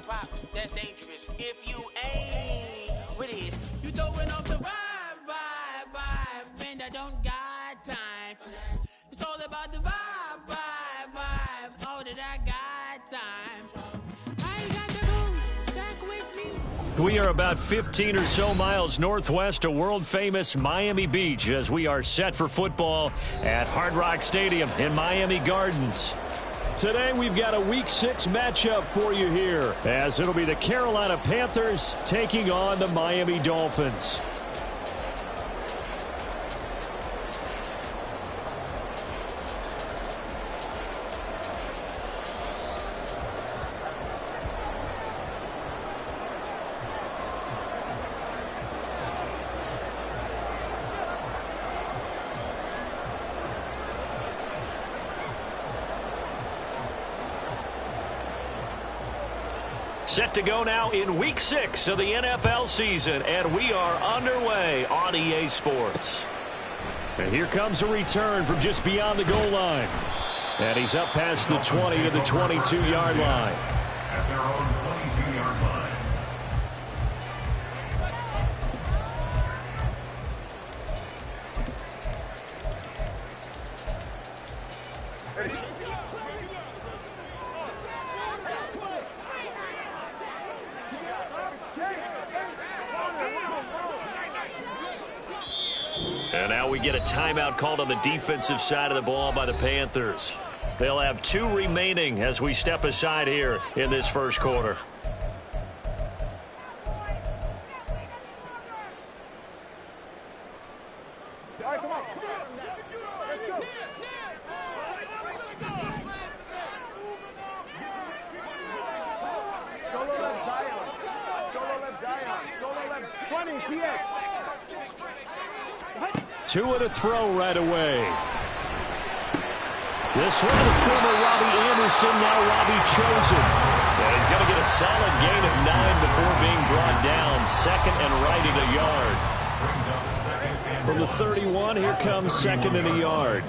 hip-hop, that's dangerous. If you ain't with it, you throwing off the vibe. Man, I don't got time for that. It's all about the vibe. All that I got time for. I ain't got the booze, stack with me. We are about 15 or so miles northwest of world-famous Miami Beach as we are set for football at Hard Rock Stadium in Miami Gardens. Today we've got a Week 6 matchup for you here, as it'll be the Carolina Panthers taking on the Miami Dolphins. Set to go now in Week 6 of the NFL season, and we are underway on EA Sports. And here comes a return from just beyond the goal line. And he's up past the 20 to the 22-yard line. At their own 22-yard line. And now we get a timeout called on the defensive side of the ball by the Panthers. They'll have 2 remaining as we step aside here in this first quarter. All right, come on. Let's go. Solo left Zion. Solo left Zion. Solo left 20, TX. Two to throw right away. This one to former Robbie Anderson, now Robbie Chosen. And he's going to get a solid gain of 9 before being brought down. Second and right at a yard. From the 31, here comes second and a yard.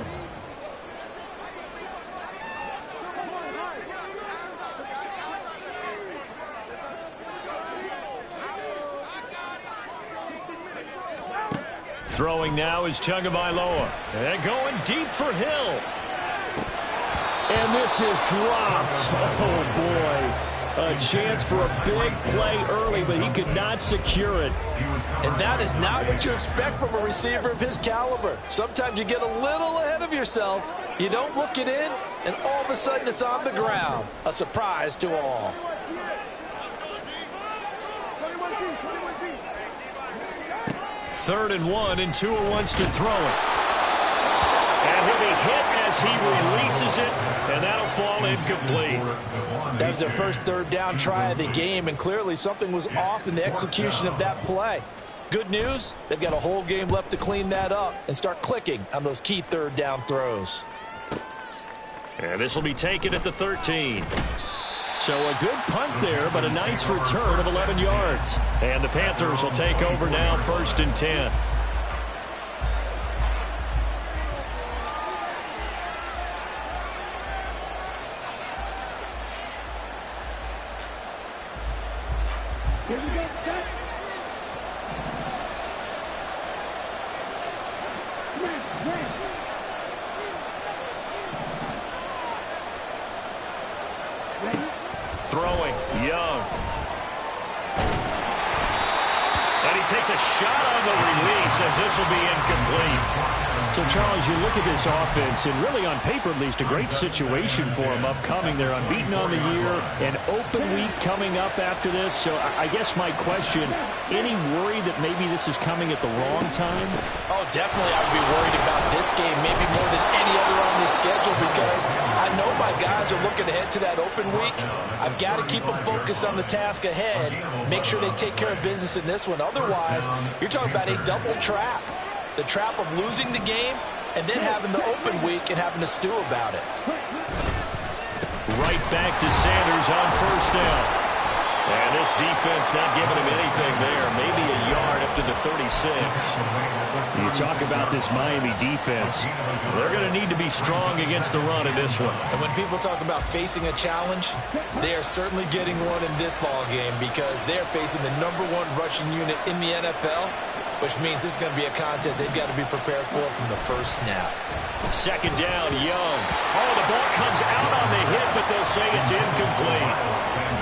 Throwing now is Tagovailoa. And going deep for Hill. And this is dropped. Oh, boy. A chance for a big play early, but he could not secure it. And that is not what you expect from a receiver of his caliber. Sometimes you get a little ahead of yourself. You don't look it in, and all of a sudden it's on the ground. A surprise to all. Third and 1, and Tua wants to throw it. And he'll be hit as he releases it, and that'll fall incomplete. That was their first third down try of the game, and clearly something was off in the execution of that play. Good news, they've got a whole game left to clean that up and start clicking on those key third down throws. And this will be taken at the 13. So a good punt there, but a nice return of 11 yards. And the Panthers will take over now, 1st and 10. Here we go. Throwing, Young. And he takes a shot on the release as this will be incomplete. So, Charles, you look at this offense, and really on paper, at least, a great situation for them upcoming. They're unbeaten on the year, an open week coming up after this. So I guess my question, any worry that maybe this is coming at the wrong time? Oh, definitely I would be worried about this game, maybe more than any other on this schedule, because I know my guys are looking ahead to that open week. I've got to keep them focused on the task ahead, make sure they take care of business in this one. Otherwise, you're talking about a double trap. The trap of losing the game and then having the open week and having to stew about it. Right back to Sanders on 1st down. And this defense not giving him anything there. Maybe a yard up to the 36. You talk about this Miami defense. They're going to need to be strong against the run in this one. And when people talk about facing a challenge, they are certainly getting one in this ball game because they're facing the #1 rushing unit in the NFL, which means this is going to be a contest they've got to be prepared for from the first snap. Second down, Young. Oh, the ball comes out on the hit, but they'll say it's incomplete.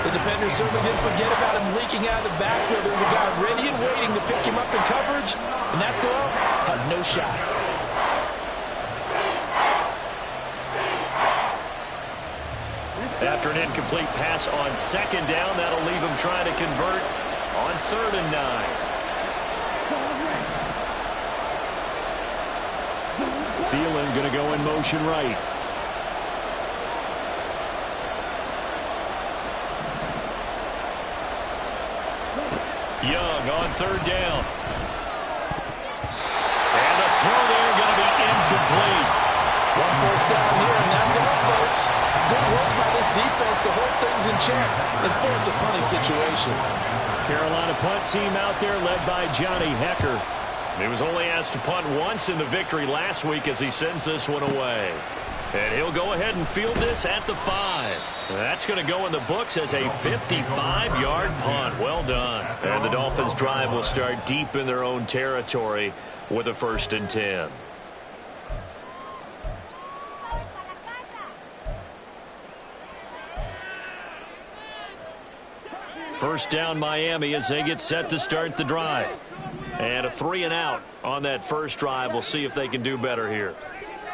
The defender certainly didn't forget about him leaking out of the backfield. There's a guy ready and waiting to pick him up in coverage, and that throw had no shot. After an incomplete pass on second down, that'll leave him trying to convert on 3rd and 9. Thielen going to go in motion right. Young on 3rd down. And the throw there going to be incomplete. One first down here, and that's all, folks. Good work by this defense to hold things in check and force a punting situation. Carolina punt team out there led by Johnny Hecker. He was only asked to punt once in the victory last week as he sends this one away. And he'll go ahead and field this at the 5. That's going to go in the books as a 55-yard punt. Well done. And the Dolphins' drive will start deep in their own territory with a 1st and 10. First down Miami as they get set to start the drive. And a 3 and out on that first drive. We'll see if they can do better here.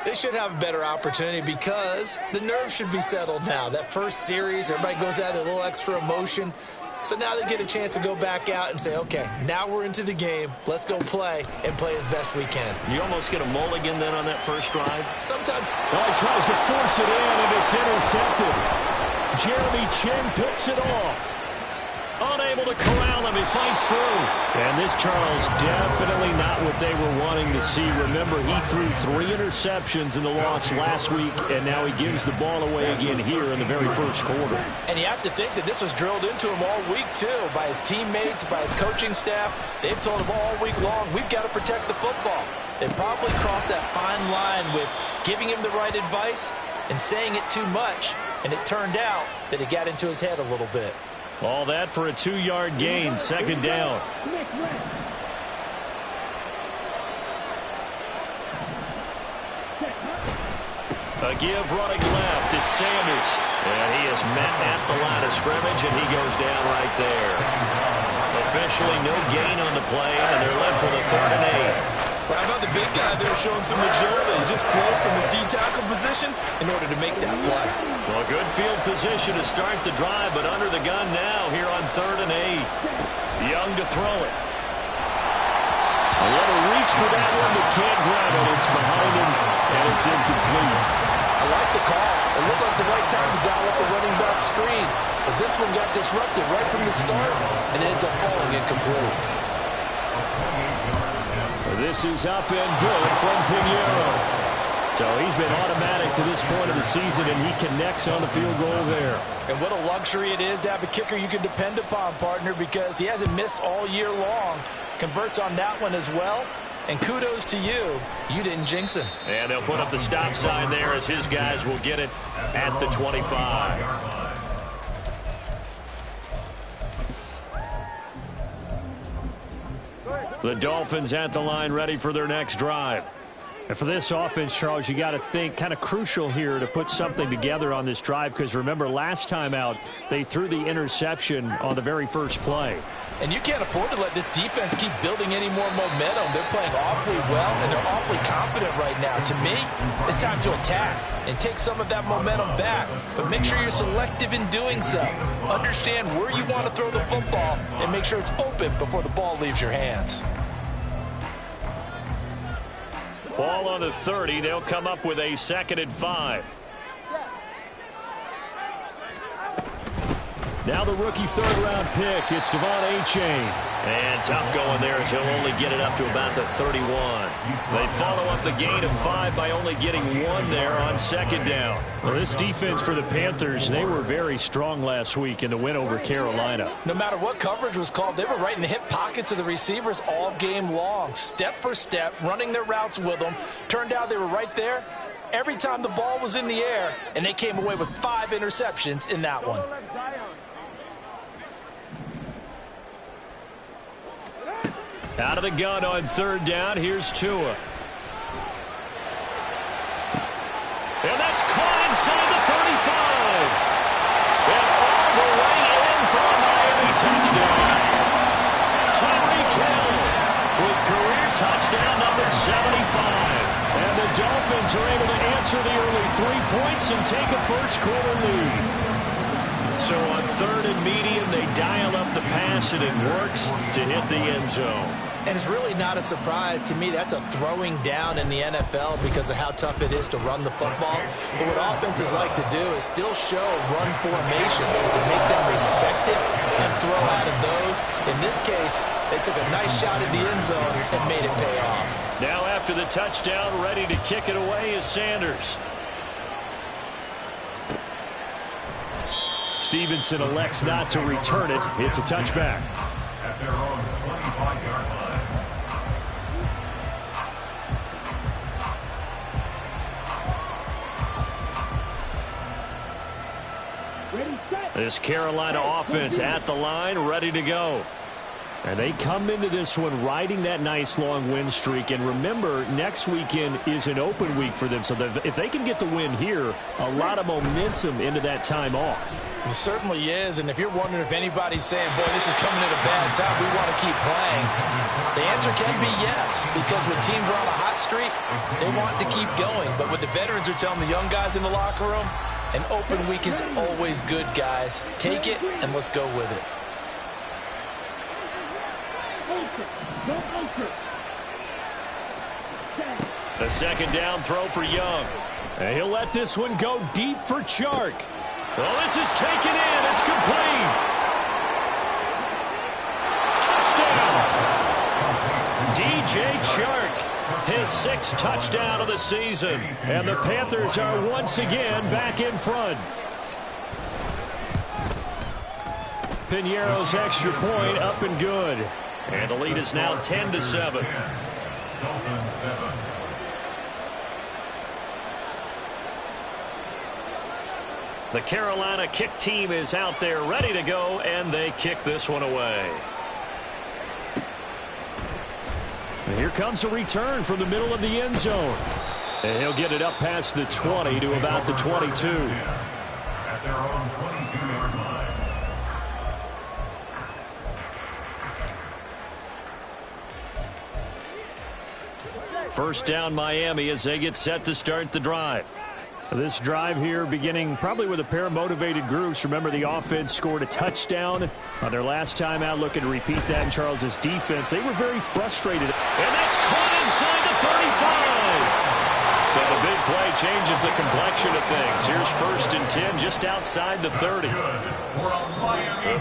They should have a better opportunity because the nerves should be settled now. That first series, everybody goes out with a little extra emotion. So now they get a chance to go back out and say, okay, now we're into the game. Let's go play and play as best we can. You almost get a mulligan then on that first drive? Sometimes. Oh, he tries to force it in, and it's intercepted. Jeremy Chin picks it off. Unable to corral him. He fights through. And this, Charles, definitely not what they were wanting to see. Remember, he threw 3 interceptions in the loss last week, and now he gives the ball away again here in the very first quarter. And you have to think that this was drilled into him all week, too, by his teammates, by his coaching staff. They've told him all week long, we've got to protect the football. They probably crossed that fine line with giving him the right advice and saying it too much, and it turned out that it got into his head a little bit. All that for a 2-yard gain, second down. A give running left. It's Sanders. And he is met at the line of scrimmage, and he goes down right there. Officially no gain on the play, and they're left with a 3rd and 8. Well, how about the big guy there showing some agility? He just flowed from his D-tackle position in order to make that play. Well, good field position to start the drive, but under the gun now here on 3rd and 8. Young to throw it. A little reach for that one, but can't grab it. It's behind him, and it's incomplete. I like the call. It looked like the right time to dial up the running back screen. But this one got disrupted right from the start and ends up falling incomplete. This is up and good from Pinheiro. So he's been automatic to this point of the season, and he connects on the field goal there. And what a luxury it is to have a kicker you can depend upon, partner, because he hasn't missed all year long. Converts on that one as well. And kudos to you. You didn't jinx him. And they'll put up the stop sign there as his guys will get it at the 25. The Dolphins at the line ready for their next drive. And for this offense, Charles, you got to think kind of crucial here to put something together on this drive because remember last time out they threw the interception on the very first play. And you can't afford to let this defense keep building any more momentum. They're playing awfully well, and they're awfully confident right now. To me, it's time to attack and take some of that momentum back. But make sure you're selective in doing so. Understand where you want to throw the football and make sure it's open before the ball leaves your hands. Ball on the 30. They'll come up with a 2nd and 5. Now the rookie third-round pick, it's Devon Achane. And tough going there as he'll only get it up to about the 31. They follow up the gain of 5 by only getting 1 there on second down. Well, this defense for the Panthers, they were very strong last week in the win over Carolina. No matter what coverage was called, they were right in the hip pockets of the receivers all game long. Step for step, running their routes with them. Turned out they were right there every time the ball was in the air, and they came away with 5 interceptions in that one. Out of the gun on third down, here's Tua. And that's caught inside the 35. And all the way in for a Miami touchdown. Tyreek Hill with career touchdown number 75. And the Dolphins are able to answer the early 3 points and take a first-quarter lead. So on third and medium, they dial up the pass, and it works to hit the end zone. And it's really not a surprise to me. That's a throwing down in the NFL because of how tough it is to run the football. But what offenses like to do is still show run formations to make them respect it and throw out of those. In this case, they took a nice shot at the end zone and made it pay off. Now after the touchdown, ready to kick it away is Sanders. Stevenson elects not to return it. It's a touchback. At their own 25-yard line. This Carolina offense at the line, ready to go. And they come into this one riding that nice long win streak. And remember, next weekend is an open week for them. So if they can get the win here, a lot of momentum into that time off. It certainly is. And if you're wondering if anybody's saying, boy, this is coming at a bad time, we want to keep playing, the answer can be yes. Because when teams are on a hot streak, they want to keep going. But what the veterans are telling the young guys in the locker room, an open week is always good, guys. Take it and let's go with it. The second down throw for Young. And he'll let this one go deep for Chark. Well, this is taken in. It's complete. Touchdown. DJ Chark, his 6th touchdown of the season. And the Panthers are once again back in front. Piñeiro's extra point up and good. And the lead is now 10-7. Dolphins 7. The Carolina kick team is out there ready to go, and they kick this one away. And here comes a return from the middle of the end zone. And he'll get it up past the 20 to about the 22. At their own 22-yard line. First down Miami as they get set to start the drive. This drive here beginning probably with a pair of motivated groups. Remember, the offense scored a touchdown on their last time out. Looking to repeat that in Charles's defense. They were very frustrated. And that's caught inside the 35. So the big play changes the complexion of things. Here's 1st and 10 just outside the 30. The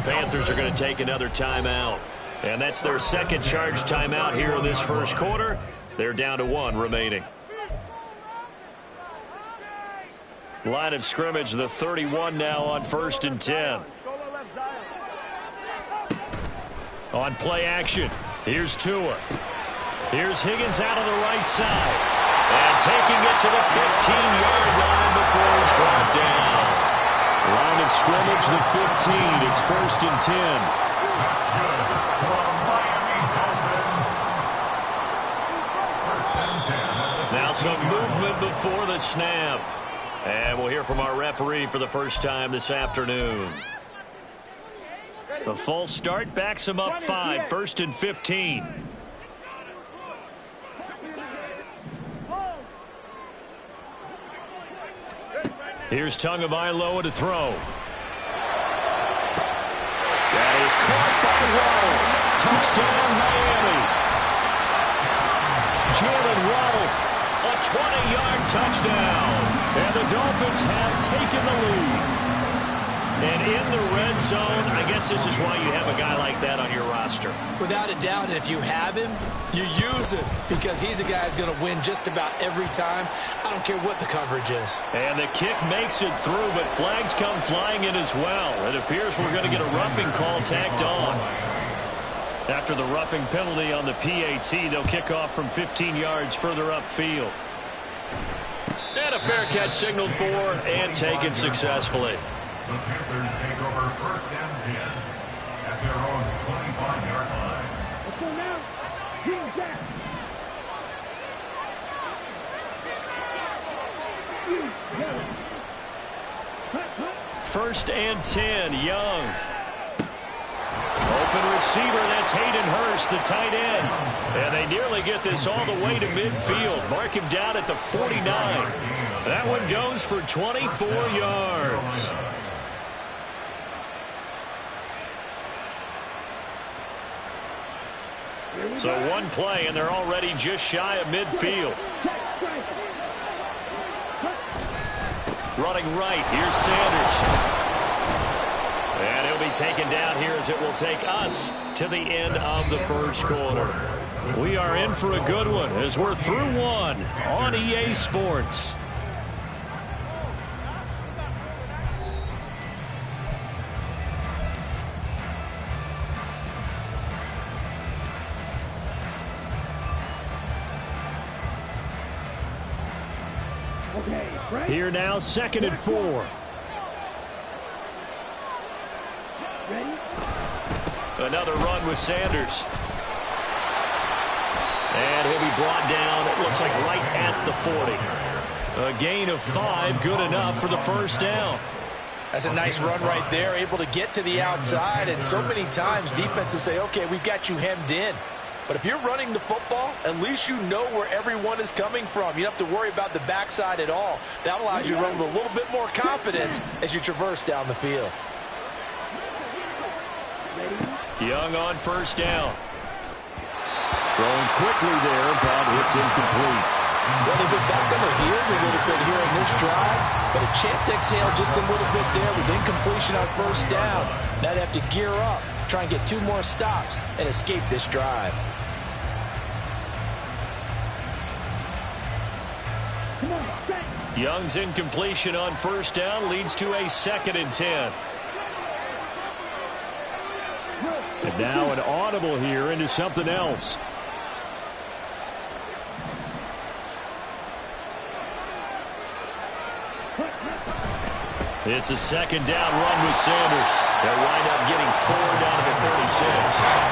Panthers are going to take another timeout. And that's their second charge timeout here in this first quarter. They're down to 1 remaining. Line of scrimmage, the 31 now on 1st and 10. On play action, here's Tua. Here's Higgins out of the right side. And taking it to the 15-yard line before he's brought down. Line of scrimmage, the 15. It's 1st and 10. That's good for Miami Dolphins. 1st and 10. Now some movement before the snap. And we'll hear from our referee for the first time this afternoon. The false start backs him up 5. 1st and 15. Here's Tagovailoa to throw. That is caught by Waddle. Touchdown, Miami. Jalen Waddle, a 20-yard touchdown. And the Dolphins have taken the lead. And in the red zone. I guess this is why you have a guy like that on your roster. Without a doubt, and if you have him, you use him because he's a guy who's going to win just about every time. I don't care what the coverage is. And the kick makes it through, but flags come flying in as well. It appears we're going to get a roughing call tacked on. After the roughing penalty on the PAT, they'll kick off from 15 yards further upfield. And a fair catch signaled for and taken successfully. The Panthers take over first and 10 at their own 25-yard line. Let's go now. Heel jack. First and 10, Young. Open receiver, that's Hayden Hurst, the tight end. And they nearly get this all the way to midfield. Mark him down at the 49. That one goes for 24 yards. So one play, and they're already just shy of midfield. Running right, here's Sanders. And he'll be taken down here as it will take us to the end of the first quarter. We are in for a good one as we're through one on EA Sports. Here now, 2nd and 4. Another run with Sanders. And he'll be brought down, it looks like right at the 40. A gain of 5, good enough for the first down. That's a nice run right there, able to get to the outside. And so many times defenses say, okay, we've got you hemmed in. But if you're running the football, at least you know where everyone is coming from. You don't have to worry about the backside at all. That allows you to run with a little bit more confidence as you traverse down the field. Young on first down. Throwing quickly there, but it's incomplete. Well, they've been back on their heels a little bit here in this drive, but a chance to exhale just a little bit there with incompletion on first down. Now they have to gear up, try and get 2 more stops, and escape this drive. Young's incompletion on first down leads to a 2nd and 10. And now an audible here into something else. It's a 2nd down run with Sanders. They'll wind up getting 4 down to the 36.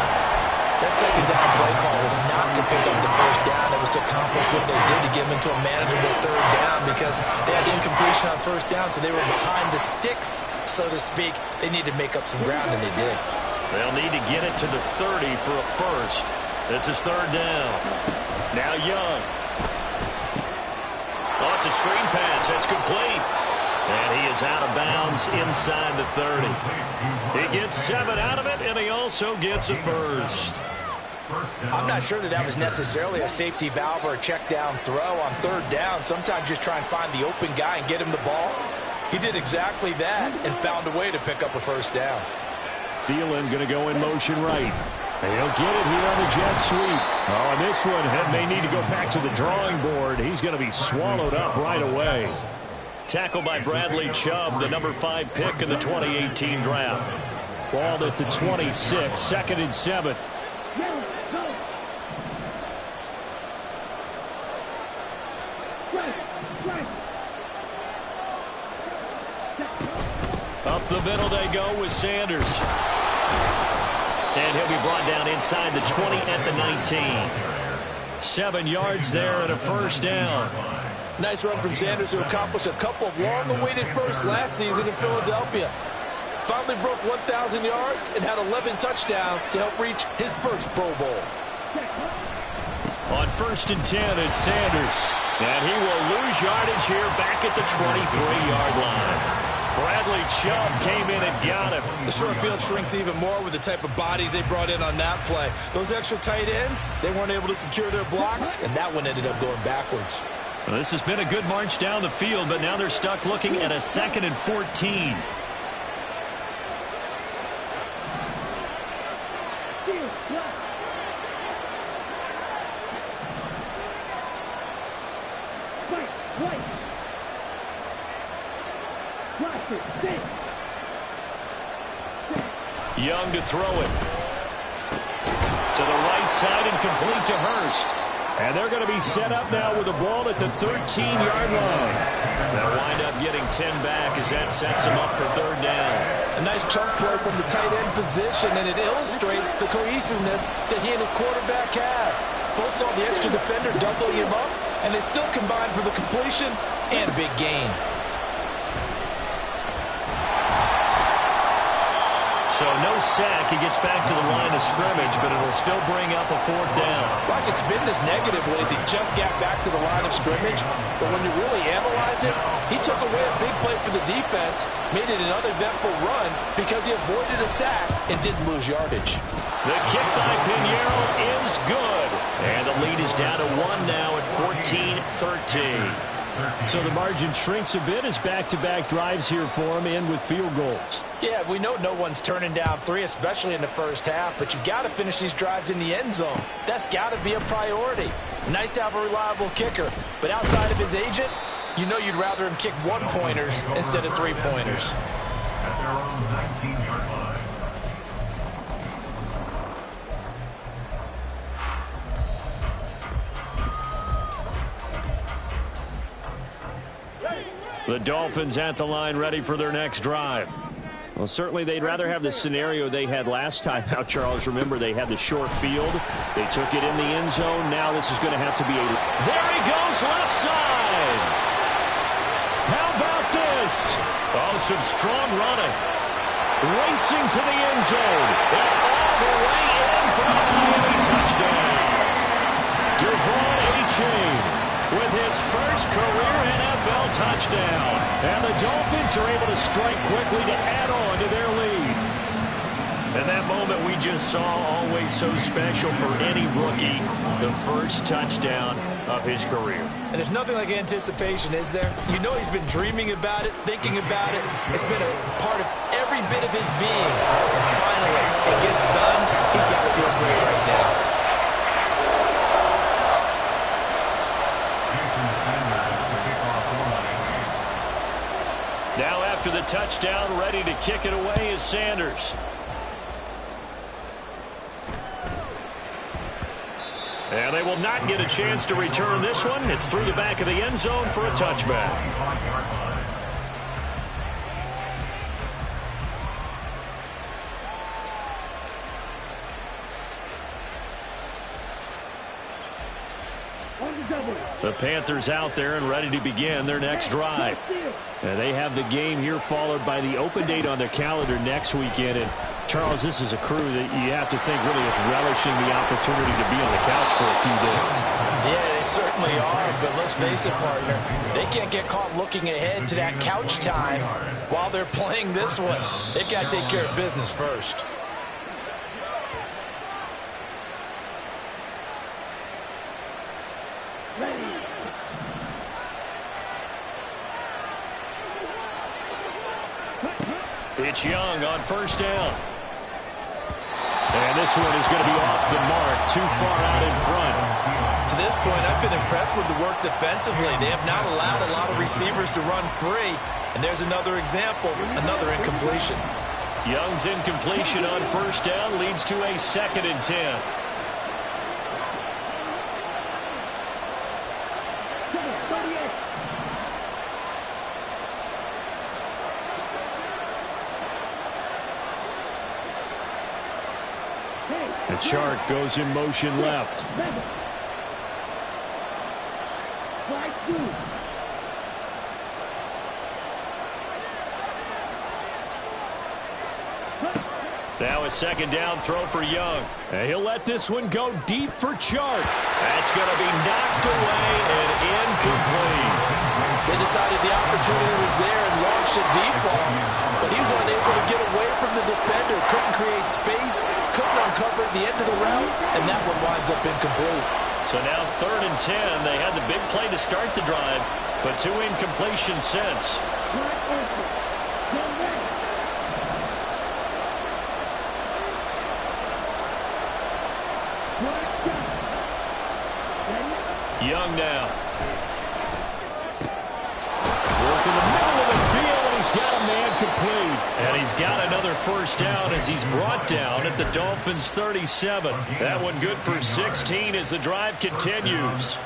That 2nd down play call was not to pick up the first down. It was to accomplish what they did to get them into a manageable 3rd down because they had incompletion on first down, so they were behind the sticks, so to speak. They needed to make up some ground, and they did. They'll need to get it to the 30 for a first. This is 3rd down. Now Young. Oh, it's a screen pass. That's complete. And he is out of bounds inside the 30. He gets 7 out of it, and he also gets a first. I'm not sure that was necessarily a safety valve or a check down throw on 3rd down. Sometimes just try and find the open guy and get him the ball. He did exactly that and found a way to pick up a first down. Thielen going to go in motion right. And he'll get it here on the jet sweep. Oh, and this one may need to go back to the drawing board. He's going to be swallowed up right away. Tackled by Bradley Chubb, the number 5 pick in the 2018 draft. Ball at the 26, 2nd and 7. Up the middle they go with Sanders. And he'll be brought down inside the 20 at the 19. 7 yards there and a first down. Nice run from Sanders to accomplish a couple of long-awaited firsts last season in Philadelphia. Finally broke 1,000 yards and had 11 touchdowns to help reach his first Pro Bowl. On 1st and 10, it's Sanders. And he will lose yardage here back at the 23-yard line. Bradley Chubb came in and got him. The short field shrinks even more with the type of bodies they brought in on that play. Those extra tight ends, they weren't able to secure their blocks, and that one ended up going backwards. Well, this has been a good march down the field, but now they're stuck looking at a 2nd and 14. Young to throw it. To the right side and complete to Hurst. And they're going to be set up now with the ball at the 13-yard line. They'll wind up getting 10 back as that sets them up for third down. A nice chunk play from the tight end position, and it illustrates the cohesiveness that he and his quarterback have. Both saw the extra defender doubling him up, and they still combined for the completion and big gain. So no sack. He gets back to the line of scrimmage, but it'll still bring up a fourth down. Rockets spin this negatively as he just got back to the line of scrimmage. But when you really analyze it, he took away a big play for the defense, made it an uneventful run because he avoided a sack and didn't lose yardage. The kick by Pinheiro is good. And the lead is down to 1 now at 14-13. So the margin shrinks a bit as back-to-back drives here for him, and with field goals. Yeah, we know no one's turning down 3, especially in the first half, but you've got to finish these drives in the end zone. That's got to be a priority. Nice to have a reliable kicker, but outside of his agent, you know you'd rather him kick 1-pointers instead of 3-pointers. At their own 19-yard line. The Dolphins at the line ready for their next drive. Well, certainly they'd rather have the scenario they had last time out, Charles. Remember, they had the short field. They took it in the end zone. Now this is going to have to be a... There he goes, left side. How about this? Oh, some strong running. Racing to the end zone. And all the way in for a Miami touchdown. Devon A-Chain with his first career NFL touchdown. And the Dolphins are able to strike quickly to add on to their lead. And that moment we just saw, always so special for any rookie, the first touchdown of his career. And there's nothing like anticipation, is there? You know he's been dreaming about it, thinking about it. It's been a part of every bit of his being. And finally, it gets done. He's got to feel great right now. Now after the touchdown, ready to kick it away is Sanders. And they will not get a chance to return this one. It's through the back of the end zone for a touchback. The Panthers out there and ready to begin their next drive. And they have the game here followed by the open date on their calendar next weekend. And Charles, this is a crew that you have to think really is relishing the opportunity to be on the couch for a few days. Yeah, they certainly are, but let's face it, partner, they can't get caught looking ahead to that couch time while they're playing this one. They've got to take care of business first. It's Young on first down. And this one is going to be off the mark, too far out in front. To this point, I've been impressed with the work defensively. They have not allowed a lot of receivers to run free. And there's another example, another incompletion. Young's incompletion on first down leads to a 2nd and 10. And Chark goes in motion left. Now a 2nd down throw for Young. And he'll let this one go deep for Chark. That's going to be knocked away and incomplete. They decided the opportunity was there and launched a deep ball, but he was unable to get away from the defender, couldn't create space, couldn't uncover the end of the route, and that one winds up incomplete. So now 3rd and 10. They had the big play to start the drive, but 2 incompletions since. Young now. Work in the middle of the field, and he's got a man complete. And he's got another first down as he's brought down at the Dolphins' 37. That one good for 16 as the drive continues.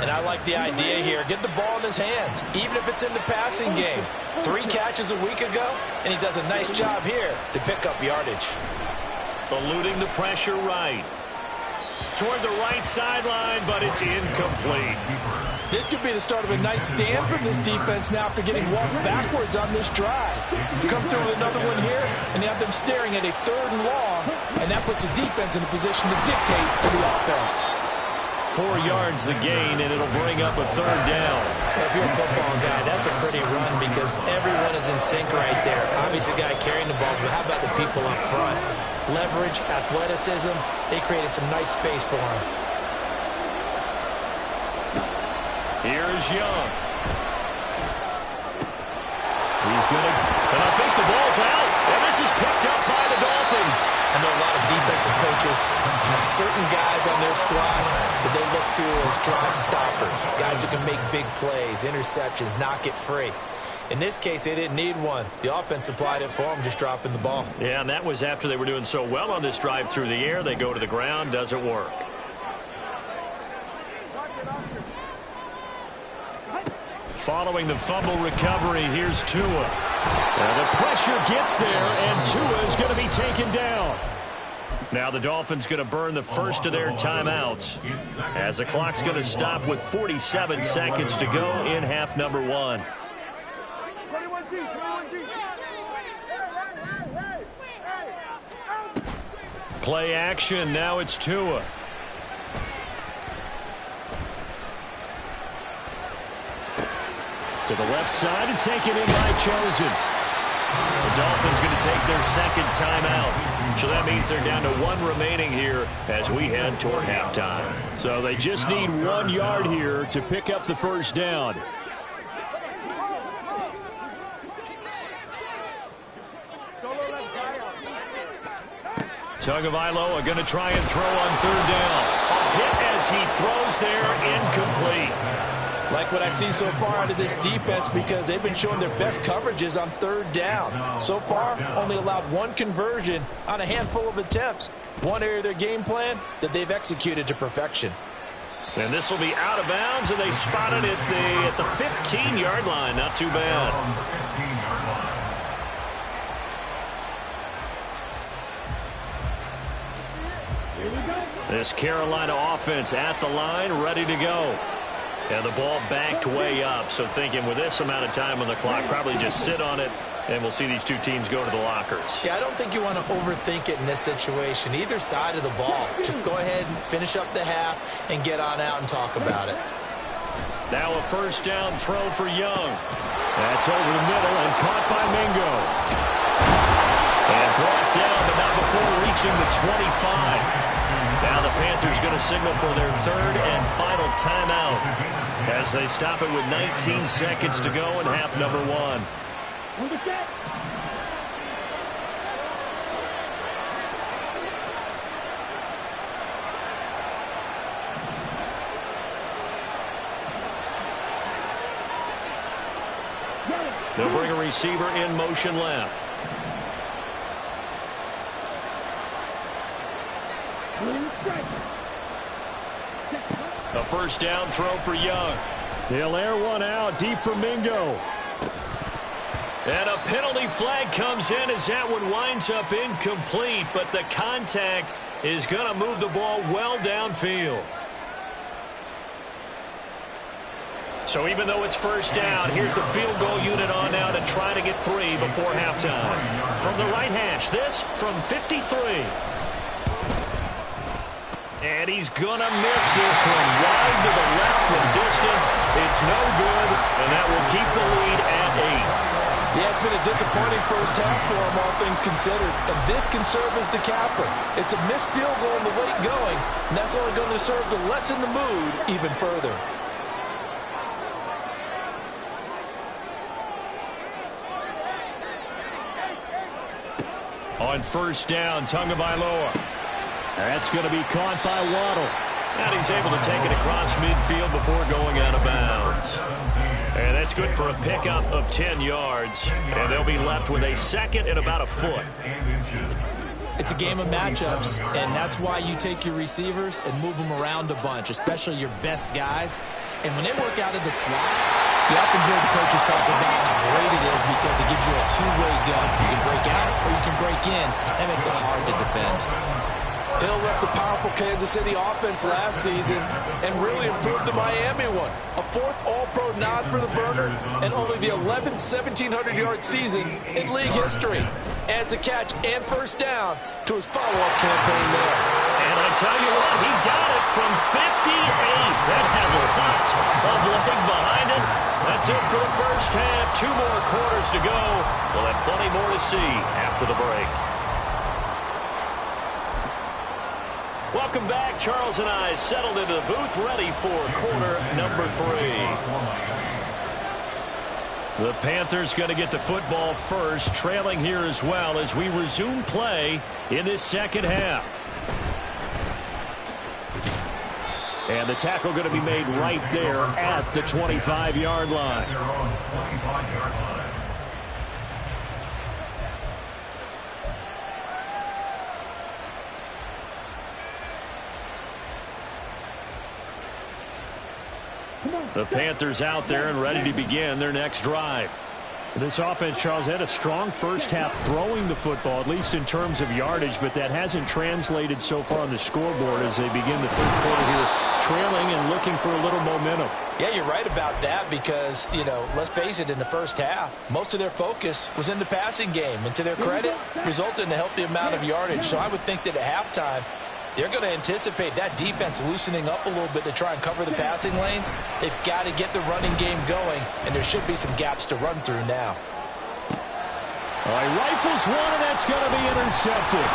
And I like the idea here. Get the ball in his hands, even if it's in the passing game. 3 catches a week ago, and he does a nice job here to pick up yardage. Eluding the pressure right. Toward the right sideline, but it's incomplete. This could be the start of a nice stand from this defense now after getting walked backwards on this drive. Come through with another one here, and you have them staring at a 3rd and long, and that puts the defense in a position to dictate to the offense. 4 yards the gain, and it'll bring up a 3rd down. If you're a football guy, that's a pretty run because everyone is in sync right there. Obviously, the guy carrying the ball, but how about the people up front? Leverage, athleticism, they created some nice space for him. Here is Young. He's going to, and I think the ball's out, and this is picked up by the Dolphins. I know a lot of defensive coaches have certain guys on their squad that they look to as drive stoppers, guys who can make big plays, interceptions, knock it free. In this case, they didn't need one. The offense supplied it for them, just dropping the ball. Yeah, and that was after they were doing so well on this drive through the air. They go to the ground, doesn't work. Following the fumble recovery, here's Tua. The pressure gets there, and Tua is going to be taken down. Now the Dolphins going to burn the first of their timeouts as the clock's going to stop with 47 seconds to go in half number 1. 21G. Play action, now it's Tua. To the left side and taken in by Chosen. The Dolphins going to take their 2nd timeout. So that means they're down to 1 remaining here as we head toward halftime. So they just need 1 yard here to pick up the first down. Tagovailoa going to try and throw on 3rd down. A hit as he throws there, incomplete. Like what I see so far out of this defense because they've been showing their best coverages on 3rd down. So far, only allowed 1 conversion on a handful of attempts. One area of their game plan that they've executed to perfection. And this will be out of bounds, and they spotted it at the 15-yard line. Not too bad. This Carolina offense at the line, ready to go. And the ball backed way up, so thinking with this amount of time on the clock, probably just sit on it, and we'll see these 2 teams go to the lockers. Yeah, I don't think you want to overthink it in this situation. Either side of the ball. Just go ahead and finish up the half and get on out and talk about it. Now a first down throw for Young. That's over the middle and caught by Mingo. And brought down, but not before reaching the 25. Now the Panthers going to signal for their 3rd and final timeout as they stop it with 19 seconds to go in half number 1. They'll bring a receiver in motion left. A first down throw for Young. He'll air one out deep for Mingo. And a penalty flag comes in as that one winds up incomplete, but the contact is going to move the ball well downfield. So even though it's first down, here's the field goal unit on now to try to get 3 before halftime. From the right hash, this from 53. And he's going to miss this one wide to the left from distance. It's no good, and that will keep the lead at 8. Yeah, it's been a disappointing first half for him, all things considered. And this can serve as the capper. It's a missed field goal in the late going, and that's only going to serve to lessen the mood even further. On first down, Tagovailoa. That's going to be caught by Waddle. And he's able to take it across midfield before going out of bounds. And that's good for a pickup of 10 yards. And they'll be left with a second and about a foot. It's a game of matchups, and that's why you take your receivers and move them around a bunch, especially your best guys. And when they work out of the slot, you often hear the coaches talk about how great it is because it gives you a two-way gun. You can break out or you can break in. That makes it hard to defend. Hill left the powerful Kansas City offense last season and really improved the Miami one. A fourth All-Pro nod for the Burner and only the 11th 1,700-yard season in league history. Adds a catch and first down to his follow-up campaign there. And I tell you what, he got it from 58. That had lots of leg behind it. That's it for the first half. 2 more quarters to go. We'll have plenty more to see after the break. Welcome back. Charles and I settled into the booth, ready for quarter number 3. The Panthers going to get the football first, trailing here as well as we resume play in this second half. And the tackle going to be made right there at the 25-yard line. The Panthers out there and ready to begin their next drive. This offense, Charles, had a strong first half throwing the football, at least in terms of yardage, but that hasn't translated so far on the scoreboard as they begin the third quarter here, trailing and looking for a little momentum. Yeah, you're right about that because, let's face it, in the first half, most of their focus was in the passing game. And to their credit, resulted in a healthy amount of yardage. So I would think that at halftime, they're going to anticipate that defense loosening up a little bit to try and cover the passing lanes. They've got to get the running game going, and there should be some gaps to run through now. All right, rifles one, and that's going to be intercepted.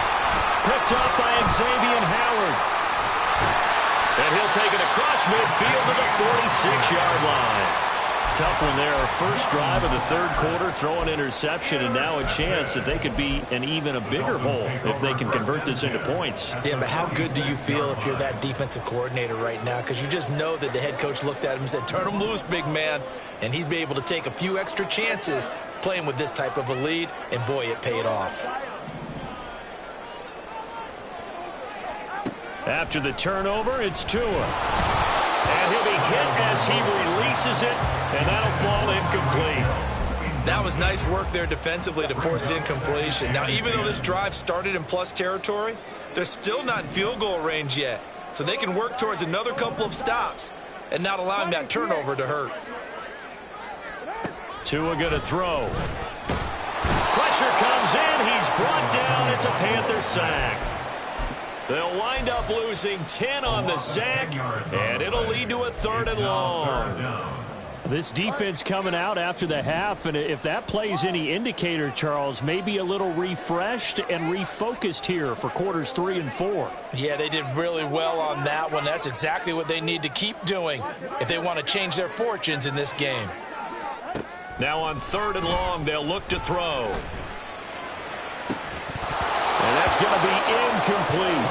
Picked up by Xavier Howard. And he'll take it across midfield to the 46-yard line. Tough one there. First drive of the third quarter, throw an interception, and now a chance that they could be in even a bigger hole if they can convert this into points. Yeah, but how good do you feel if you're that defensive coordinator right now? Because you just know that the head coach looked at him and said, turn him loose, big man. And he'd be able to take a few extra chances playing with this type of a lead, and boy, it paid off. After the turnover, it's Tua. And he'll be hit as he releases it, and that'll fall incomplete. That was nice work there defensively to force incompletion. Now, even though this drive started in plus territory, they're still not in field goal range yet. So they can work towards another couple of stops and not allowing that turnover to hurt. Tua going to throw. Pressure comes in. He's brought down. It's a Panther sack. They'll wind up losing 10 on the sack, and it'll lead to a 3rd and long. This defense coming out after the half, and if that plays any indicator, Charles, maybe a little refreshed and refocused here for quarters 3 and 4. Yeah, they did really well on that one. That's exactly what they need to keep doing if they want to change their fortunes in this game. Now on 3rd and long, they'll look to throw. And that's going to be incomplete.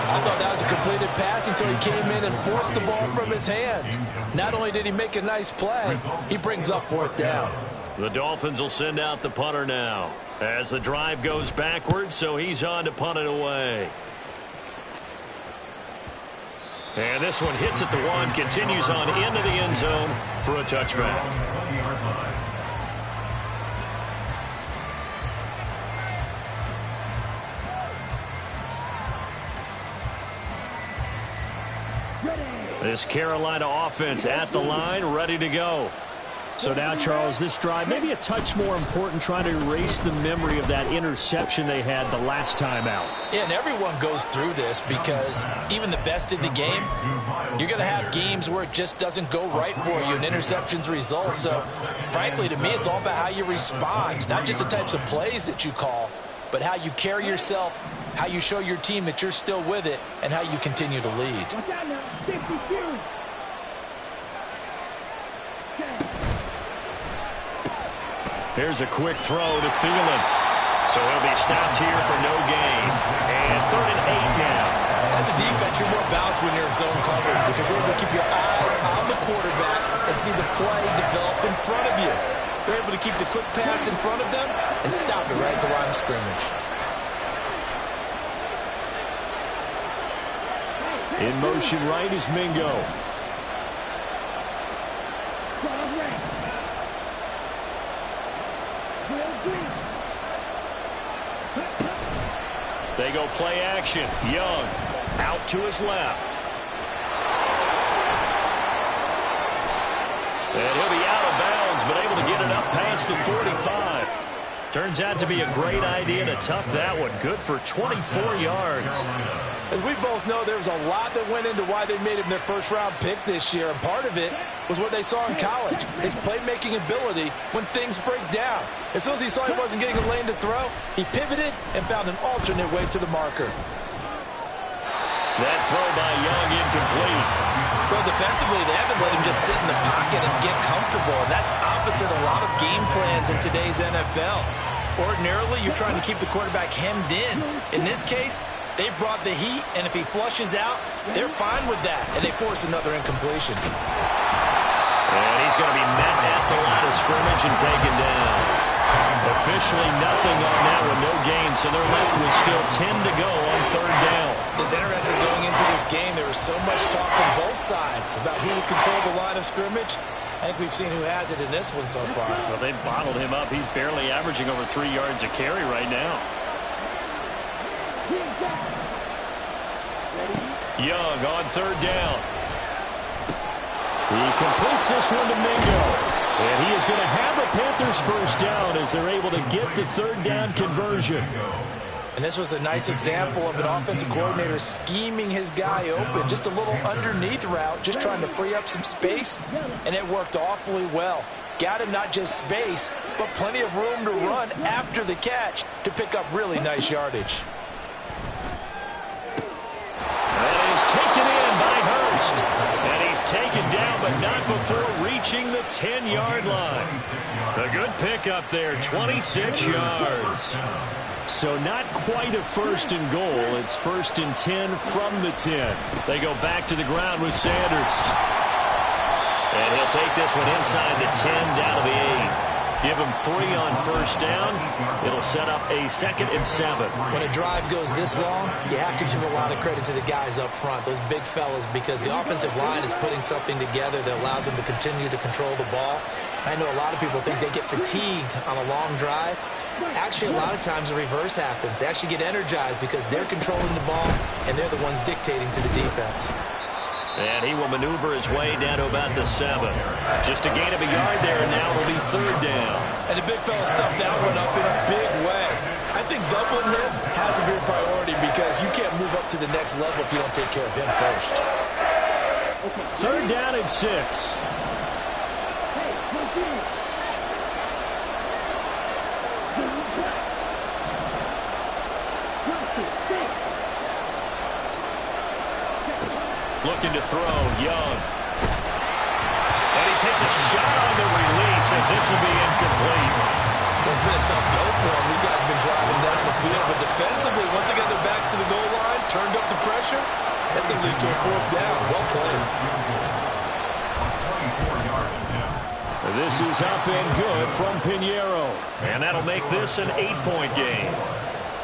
I thought that was a completed pass until he came in and forced the ball from his hands. Not only did he make a nice play, he brings up 4th down. The Dolphins will send out the punter now as the drive goes backwards, so he's on to punt it away. And this one hits at the 1, continues on into the end zone for a touchback. This Carolina offense at the line, ready to go. So now, Charles, this drive maybe a touch more important, trying to erase the memory of that interception they had the last time out. Yeah, and everyone goes through this because even the best in the game, you're going to have games where it just doesn't go right for you and interceptions result. So, frankly, to me, it's all about how you respond, not just the types of plays that you call, but how you carry yourself, how you show your team that you're still with it, and how you continue to lead. Here's a quick throw to Thielen. So he'll be stopped here for no gain. And 3rd and 8 now. As As a defense, you're more balanced when you're in zone coverage because you're able to keep your eyes on the quarterback and see the play develop in front of you. They're able to keep the quick pass in front of them and stop it right at the line of scrimmage. In motion right is Mingo. They go play action. Young out to his left. And he'll be out of bounds, but able to get it up past the 45. Turns out to be a great idea to tuck that one. Good for 24 yards. As we both know, there was a lot that went into why they made him their first-round pick this year, and part of it was what they saw in college, his playmaking ability when things break down. As soon as he saw he wasn't getting a lane to throw, he pivoted and found an alternate way to the marker. That throw by Young incomplete. Well, defensively, they haven't let him just sit in the pocket and get comfortable, and that's opposite a lot of game plans in today's NFL. Ordinarily, you're trying to keep the quarterback hemmed in. In this case, they brought the heat, and if he flushes out, they're fine with that, and they force another incompletion. And he's going to be met at the line of scrimmage and taken down. Officially nothing on that one, no gain, so they're left with still 10 to go on third down. It's interesting going into this game. There was so much talk from both sides about who would control the line of scrimmage. I think we've seen who has it in this one so far. Well, they've bottled him up. He's barely averaging over 3 yards a carry right now. Young on third down. He completes this one to Mingo. And he is going to have a Panthers first down as they're able to get the third down conversion. And this was a nice example of an offensive coordinator scheming his guy open. Just a little underneath route, just trying to free up some space, and it worked awfully well. Got him not just space, but plenty of room to run after the catch to pick up really nice yardage. That is taken in by Hurst. And he's taken down, but not before reaching the 10-yard line. A good pickup there, 26 yards. So not quite a first and goal. It's first and 10 from the 10. They go back to the ground with Sanders. And he'll take this one inside the 10 down to the 8. Give him 3 on first down. It'll set up a 2nd and 7. When a drive goes this long, you have to give a lot of credit to the guys up front, those big fellas, because the offensive line is putting something together that allows them to continue to control the ball. I know a lot of people think they get fatigued on a long drive. Actually, a lot of times the reverse happens. They actually get energized because they're controlling the ball, and they're the ones dictating to the defense. And he will maneuver his way down to about the 7. Just a gain of a yard there, and now it'll be third down. And the big fella stuffed that one up in a big way. I think doubling him has to be a priority because you can't move up to the next level if you don't take care of him first. Third down and 6. Looking to throw, Young. And he takes a shot on the release as this will be incomplete. Well, it's been a tough go for him. These guys have been driving down the field, but defensively, once they got their backs to the goal line, turned up the pressure, that's going to lead to a fourth down. Well played. This is up and good from Pinheiro. And that'll make this an 8-point game.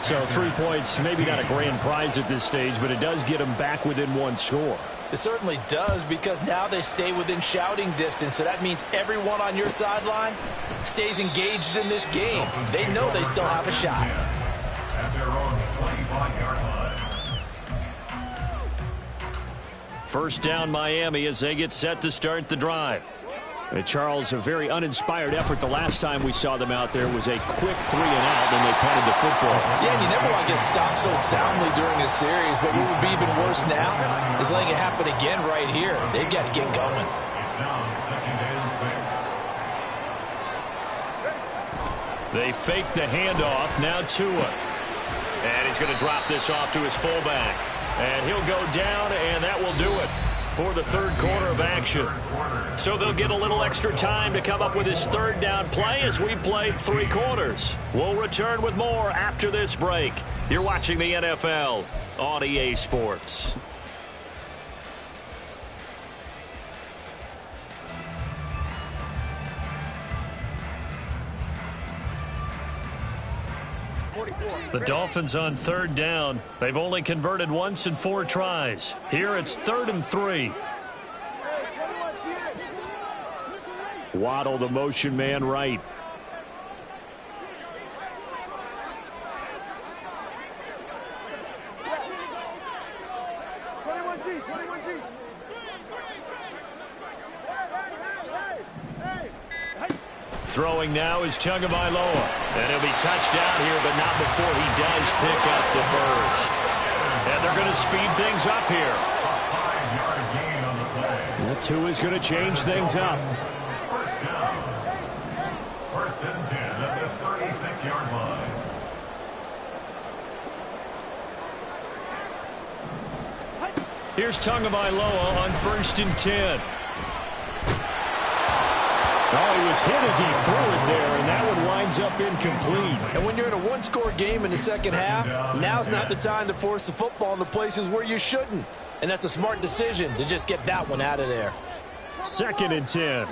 So 3 points, maybe not a grand prize at this stage, but it does get them back within 1 score. It certainly does because now they stay within shouting distance. So that means everyone on your sideline stays engaged in this game. They know they still have a shot. At their own 25-yard line. First down Miami as they get set to start the drive. Charles, a very uninspired effort the last time we saw them out there was a quick 3 and out, then they punted the football. Yeah, and you never want to get stopped so soundly during a series, but what would be even worse now is letting it happen again right here. They've got to get going. It's now 2nd and 6. They fake the handoff, now Tua. And he's going to drop this off to his fullback. And he'll go down, and that will do it. for the third quarter of action. So they'll get a little extra time to come up with his third down play as we played 3 quarters. We'll return with more after this break. You're watching the NFL on EA Sports. The Dolphins on third down. They've only converted once in 4 tries. Here it's 3rd and 3. Waddle, the motion man, right. Throwing now is Tagovailoa. And he'll be touched down here, but not before he does pick up the first. And they're going to speed things up here. The 2 is going to change things up. First and 10 at the 36-yard line. Here's Tagovailoa on 1st and 10. Oh, he was hit as he threw it there, and that one winds up incomplete. And when you're in a one-score game in the second half, now's not the time to force the football in the places where you shouldn't. And that's a smart decision to just get that one out of there. 2nd and 10.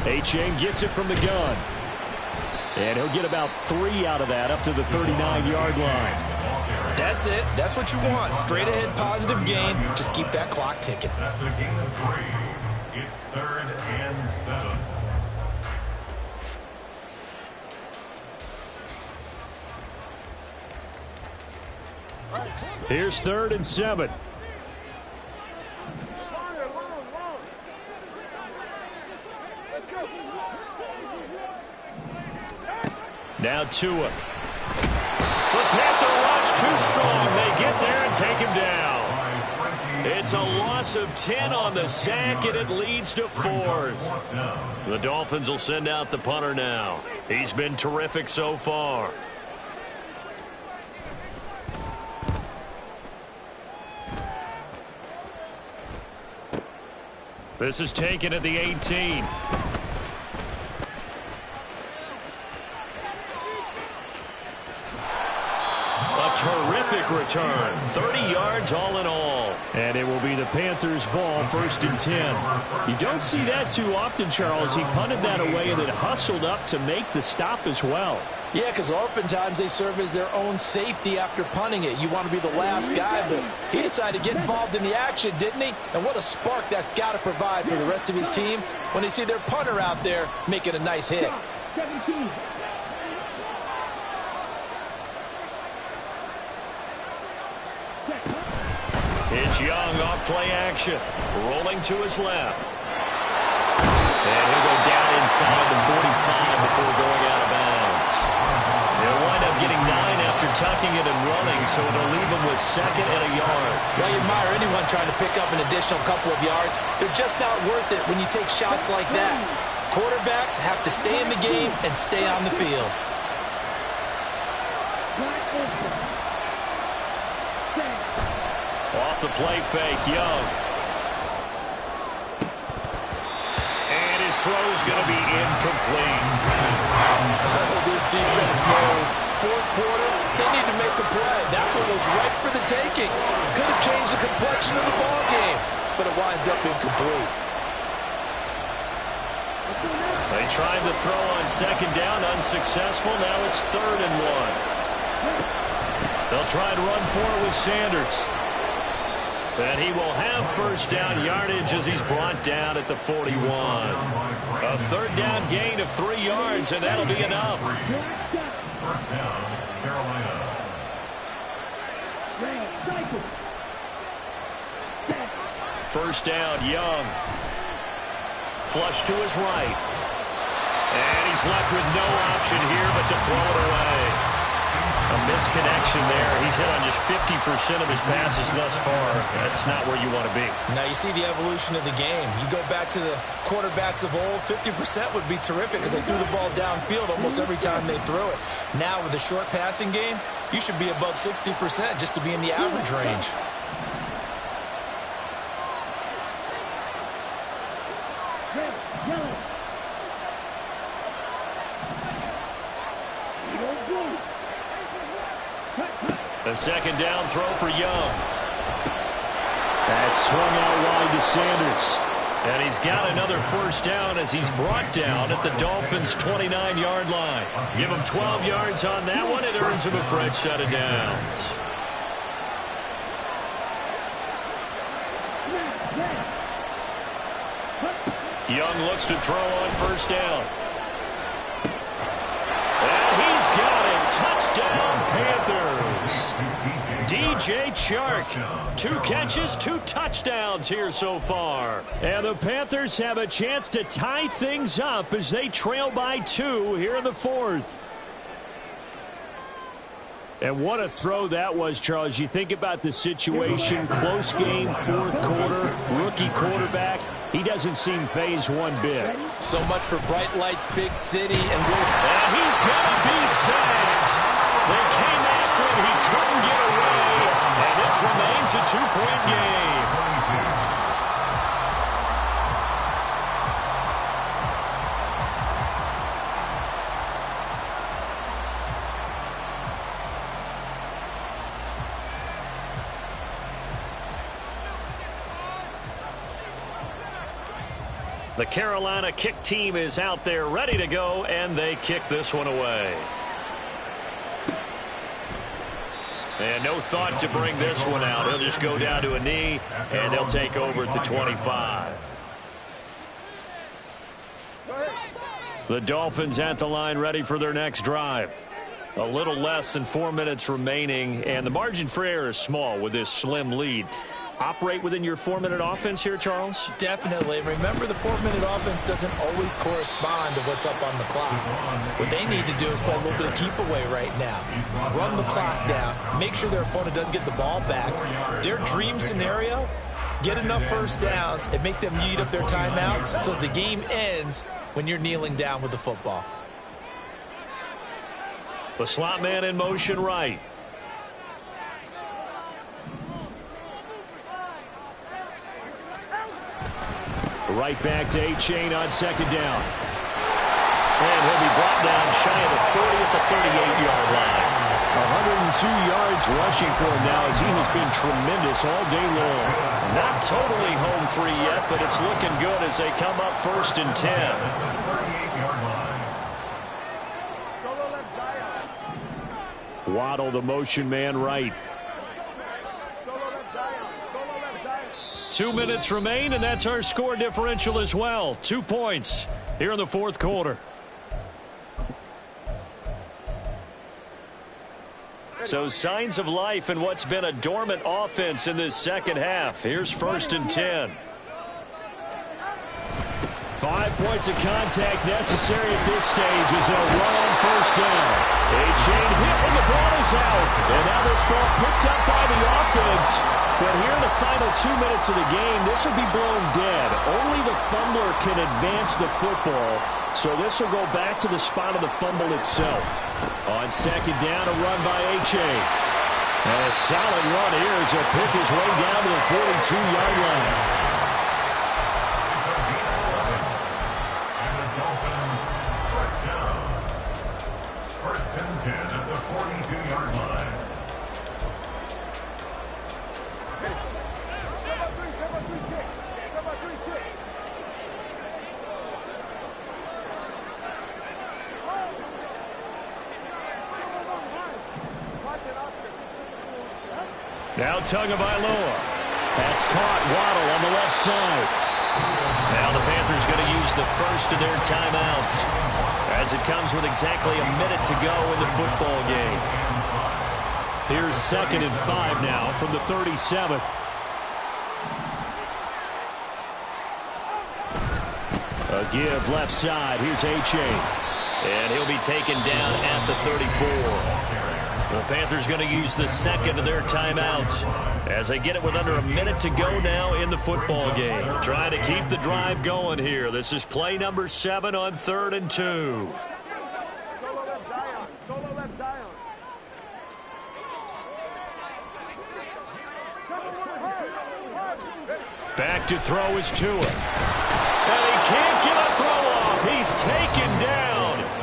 A-Chain gets it from the gun. And he'll get about 3 out of that up to the 39-yard line. That's it. That's what you want. Straight ahead positive gain. Just keep that clock ticking. That's a gain of 3. It's 3rd and 7. Here's 3rd and 7. Now Tua. The Panther rush too strong. They get there and take him down. It's a loss of 10 on the sack, and it leads to 4th. The Dolphins will send out the punter now. He's been terrific so far. This is taken at the 18. Terrific return. 30 yards all in all. And it will be the Panthers' ball, 1st and 10. You don't see that too often, Charles. He punted that away and then hustled up to make the stop as well. Yeah, because oftentimes they serve as their own safety after punting it. You want to be the last guy, but he decided to get involved in the action, didn't he? And what a spark that's got to provide for the rest of his team when they see their punter out there making a nice hit. It's Young off play action. Rolling to his left. And he'll go down inside the 45 before going out of bounds. They'll wind up getting 9 after tucking it and running, so it'll leave them with 2nd and a yard. Well, you admire anyone trying to pick up an additional couple of yards. They're just not worth it when you take shots like that. Quarterbacks have to stay in the game and stay on the field. Off the play fake, Young. And his throw's going to be incomplete. This defense knows 4th quarter, they need to make the play. That one was right for the taking. Could have changed the complexion of the ball game, but it winds up incomplete. They tried to throw on 2nd down, unsuccessful. Now it's 3rd and 1. They'll try to run for it with Sanders. And he will have 1st down yardage as he's brought down at the 41. A 3rd down gain of 3 yards, and that'll be enough. 1st down, Carolina. First down, Young. Flush to his right. And he's left with no option here but to throw it away. A misconnection there. He's hit on just 50% of his passes thus far. That's not where you want to be. Now you see the evolution of the game. You go back to the quarterbacks of old, 50% would be terrific because they threw the ball downfield almost every time they threw it. Now with the short passing game, you should be above 60% just to be in the average range. A second down throw for Young. That's swung out wide to Sanders. And he's got another first down as he's brought down at the Dolphins' 29-yard line. Give him 12 yards on that one. It earns him a fresh set of downs. Young looks to throw on first down. And he's got it. Touchdown, Panthers. DJ Chark. 2 catches, 2 touchdowns here so far. And the Panthers have a chance to tie things up as they trail by 2 here in the 4th. And what a throw that was, Charles. You think about the situation, close game, 4th quarter, rookie quarterback. He doesn't seem phased one bit. So much for bright lights, big city, and he's going to be sacked. They came after him. He couldn't get away. And this remains a 2-point game. The Carolina kick team is out there ready to go, and they kick this one away. And no thought to bring this one out. He'll just go down to a knee, and they'll take over at the 25. The Dolphins at the line ready for their next drive. A little less than 4 minutes remaining, and the margin for error is small with this slim lead. Operate within your 4-minute offense here, Charles? Definitely. Remember, the 4-minute offense doesn't always correspond to what's up on the clock. What they need to do is play a little bit of keep away right now. Run the clock down. Make sure their opponent doesn't get the ball back. Their dream scenario, get enough first downs and make them eat up their timeouts so the game ends when you're kneeling down with the football. The slot man in motion right. Right back to A-Chain on second down. And he'll be brought down shy of the 30 at the 38-yard line. 102 yards rushing for him now as he has been tremendous all day long. Not totally home free yet, but it's looking good as they come up 1st and 10. Waddle, the motion man right. 2 minutes remain, and that's our score differential as well. 2 points here in the 4th quarter. So signs of life in what's been a dormant offense in this second half. Here's 1st and 10. 5 points of contact necessary at this stage as they'll run on first down. A-Chain hit and the ball is out. And now this ball picked up by the offense. But here in the final 2 minutes of the game, this will be blown dead. Only the fumbler can advance the football. So this will go back to the spot of the fumble itself. On second down, a run by A-Chain. And a solid run here as he'll pick his way down to the 42-yard line. Now Tagovailoa. That's caught. Waddle on the left side. Now the Panthers going to use the first of their timeouts as it comes with exactly a minute to go in the football game. Here's 2nd and 5 now from the 37. A give left side. Here's A-Chain. And he'll be taken down at the 34. The Panthers going to use the second of their timeouts as they get it with under a minute to go now in the football game. Trying to keep the drive going here. This is play number 7 on 3rd and 2. Solo left Zion. Solo left Zion. Back to throw is Tua. And he can't get a throw off. He's taken down.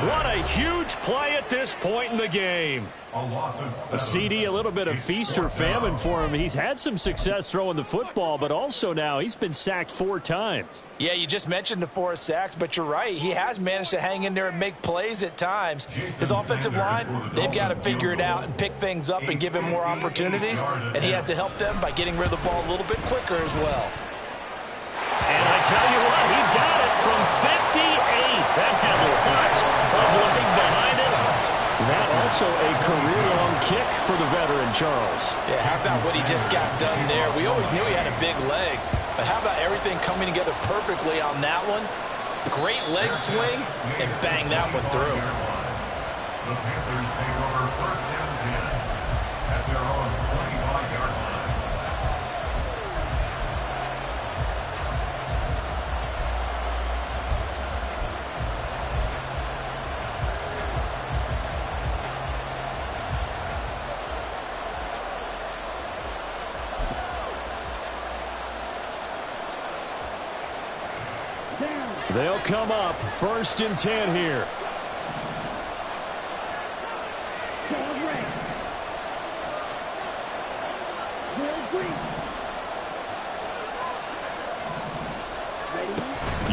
What a huge play at this point in the game. A CD, a little bit of feast or famine for him. He's had some success throwing the football, but also now he's been sacked 4 times. Yeah, you just mentioned the 4 sacks, but you're right. He has managed to hang in there and make plays at times. His offensive line, they've got to figure it out and pick things up and give him more opportunities, and he has to help them by getting rid of the ball a little bit quicker as well. And I tell you what, he got it from 58. That had lots of leg behind it. That also a career-long kick for the veteran, Charles. Yeah, how about what he just got done there? We always knew he had a big leg, but how about everything coming together perfectly on that one? Great leg swing, and bang that one through. The Panthers take over first down 10 at their own 25-yard line. They'll come up 1st and 10 here.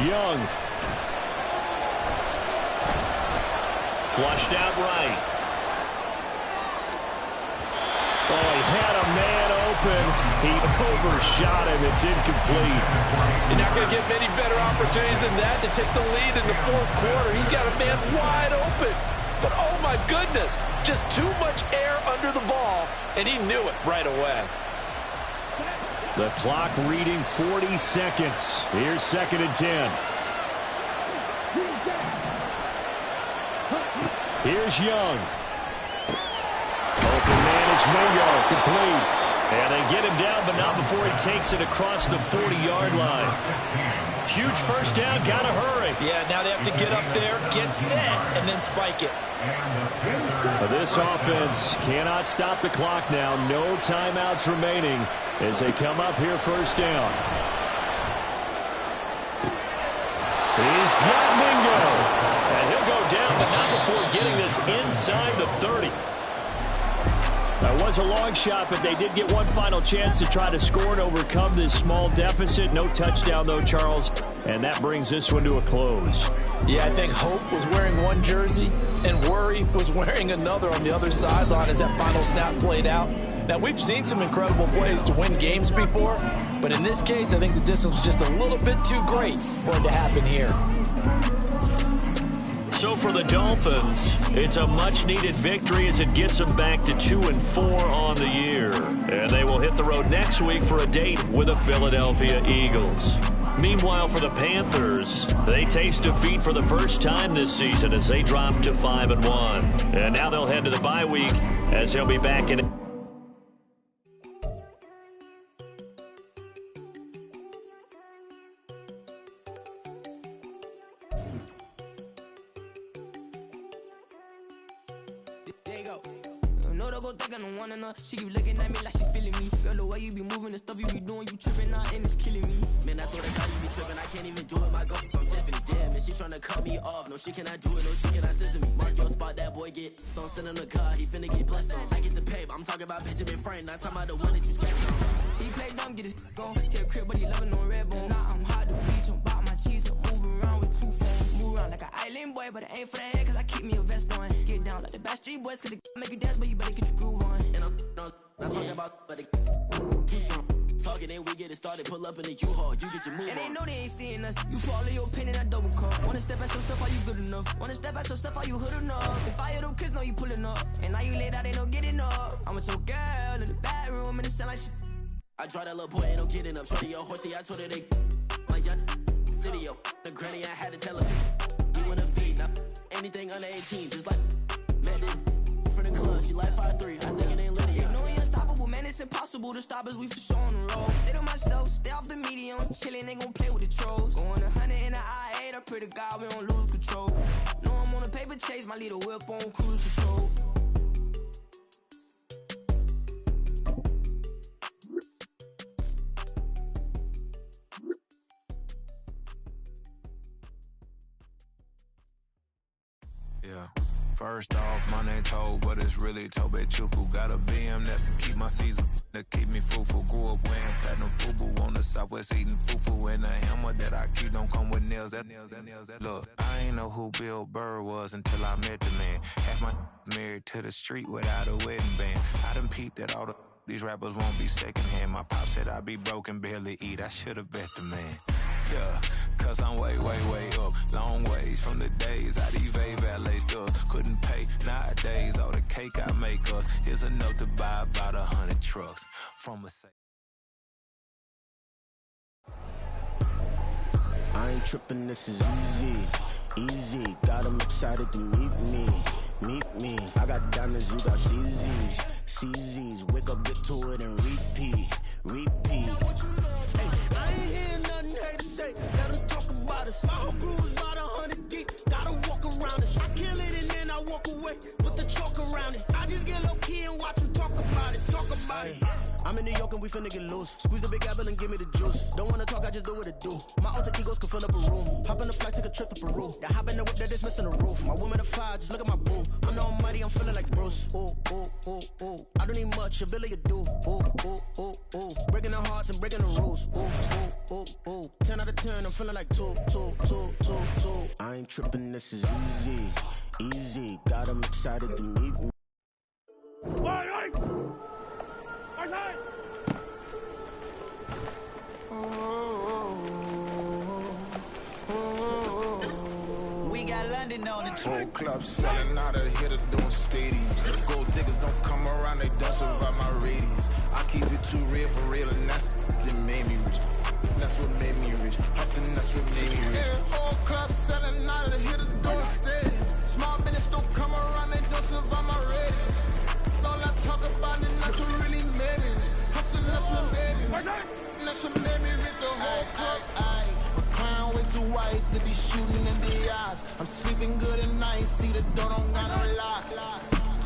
Young. Flushed out right. Oh, he had a man open. He overshot him. It's incomplete. You're not going to get many better opportunities than that to take the lead in the 4th quarter. He's got a man wide open. But, oh, my goodness, just too much air under the ball, and he knew it right away. The clock reading 40 seconds. Here's 2nd and 10. Here's Young. Open man is Mingo, complete. And they get him down, but not before he takes it across the 40-yard line. Huge first down, got to hurry. Yeah, now they have to get up there, get set, and then spike it. This offense cannot stop the clock now. No timeouts remaining as they come up here 1st down. He's got Mingo. And he'll go down, but not before getting this inside the 30. That was a long shot, but they did get one final chance to try to score and overcome this small deficit. No touchdown, though, Charles, and that brings this one to a close. Yeah, I think Hope was wearing one jersey and Worry was wearing another on the other sideline as that final snap played out. Now, we've seen some incredible plays to win games before, but in this case, I think the distance was just a little bit too great for it to happen here. So for the Dolphins, it's a much-needed victory as it gets them back to 2-4 on the year. And they will hit the road next week for a date with the Philadelphia Eagles. Meanwhile, for the Panthers, they taste defeat for the first time this season as they drop to 5-1. And now they'll head to the bye week as they'll be back in. She keep looking at me like she feeling me. Girl, the way you be moving, the stuff you be doing, you tripping out and it's killing me. Man, I swear to God, you be tripping. I can't even do it. My girl from Tiffany. Damn, man, she tryna cut me off. No, she cannot do it. No, she cannot scissor me. Mark your spot, that boy get. Don't sit in the car, he finna get blessed on. I get the pay, but I'm talking about Benjamin Franklin. Not talking about the one that you sketched on. He play dumb, get his gone. Hit a crib, but he loving on red bone. Now I'm hot to beach, I'm bout my cheese. I'm moving around with 2 phones. Move around like an island boy, but it ain't for the head, cause I keep me a vest on. Get down like the Backstreet Boys, cause it make you dance, but you better get your groove on. And I'm talking about, but too strong. Talking, and we get it started. Pull up in the U-Haul, you get your move on. And they know they ain't seeing us. You follow your pin in that double cup. Wanna step at yourself, are you good enough? Wanna step at yourself, are you hood enough? If I hear them kids, know you pulling up. And now you laid out, they don't get enough. I'm with your girl in the bedroom, and it sound like shit. I draw that little boy, ain't no getting up. Shorty, your horsey, I told her they my young city, yo. The granny, I had to tell her. You wanna feed, now anything under 18, just like Madden. From the club, she like 5'3", I think it ain't lit, yeah. No, we unstoppable, man, it's impossible to stop us, we for sure on the road. Stay to myself, stay off the medium, chillin', ain't gon' play with the trolls. Going 100 in the I-8, I pray to God we don't lose control. No, I'm on a paper chase, my little whip on cruise control. First off, my name Toad, but it's really Tobe Chuku. Got a BM that to keep my season, that keep me fruitful. Grew up wearing platinum FUBU on the Southwest eating fufu. And the hammer that I keep don't come with nails. Look, I ain't know who Bill Burr was until I met the man. Half my married to the street without a wedding band. I done peeped that all these rappers won't be secondhand. My pop said I'd be broken, barely eat. I should've bet the man. Yeah, cause I'm way, way, way up. Long ways from the days I evade valet stores. Couldn't pay nowadays. All the cake I make us is enough to buy about 100 trucks from a I ain't tripping, this is easy, easy. Got 'em excited to meet me. I got diamonds, you got CZs. Wake up, get to it, and repeat. Hey, I ain't hearing nothing haters say. Let them talk about us. My whole crew is about 100 deep. Gotta walk around it. I kill it and then I walk away. Put the chalk around it. I just get low key and watch them talk about it. I'm in New York and we finna get loose. Squeeze the big apple and give me the juice. Don't wanna talk, I just do what it do. My alter egos can fill up a room. Hop on the flight, take a trip to Peru. That hop in the whip that is missing the roof. My woman a fire, just look at my boo. I'm the almighty, I'm feeling like Bruce. Ooh. I don't need much, ability to do. Ooh. Breaking the hearts and breaking the rules. Ooh. 10 out of 10, I'm feeling like two. I ain't tripping, this is easy. Got 'em excited to meet me. We got London on the Whole club selling out of here to doing stadiums. Gold diggers don't come around, they don't survive my radius. I keep it too real for real, and that's that made me rich. That's what made me rich. Hustling, that's what made me rich. Whole club selling out of here to doing stadiums. Small business don't come around, they don't survive my radius. All I talk about it, that's what really made me rich. Hustling, that's what made me rich. That's what made me rich. The whole club. My crown way too white to be shooting in the eyes. I'm sleeping good at night, see the door don't got no locks.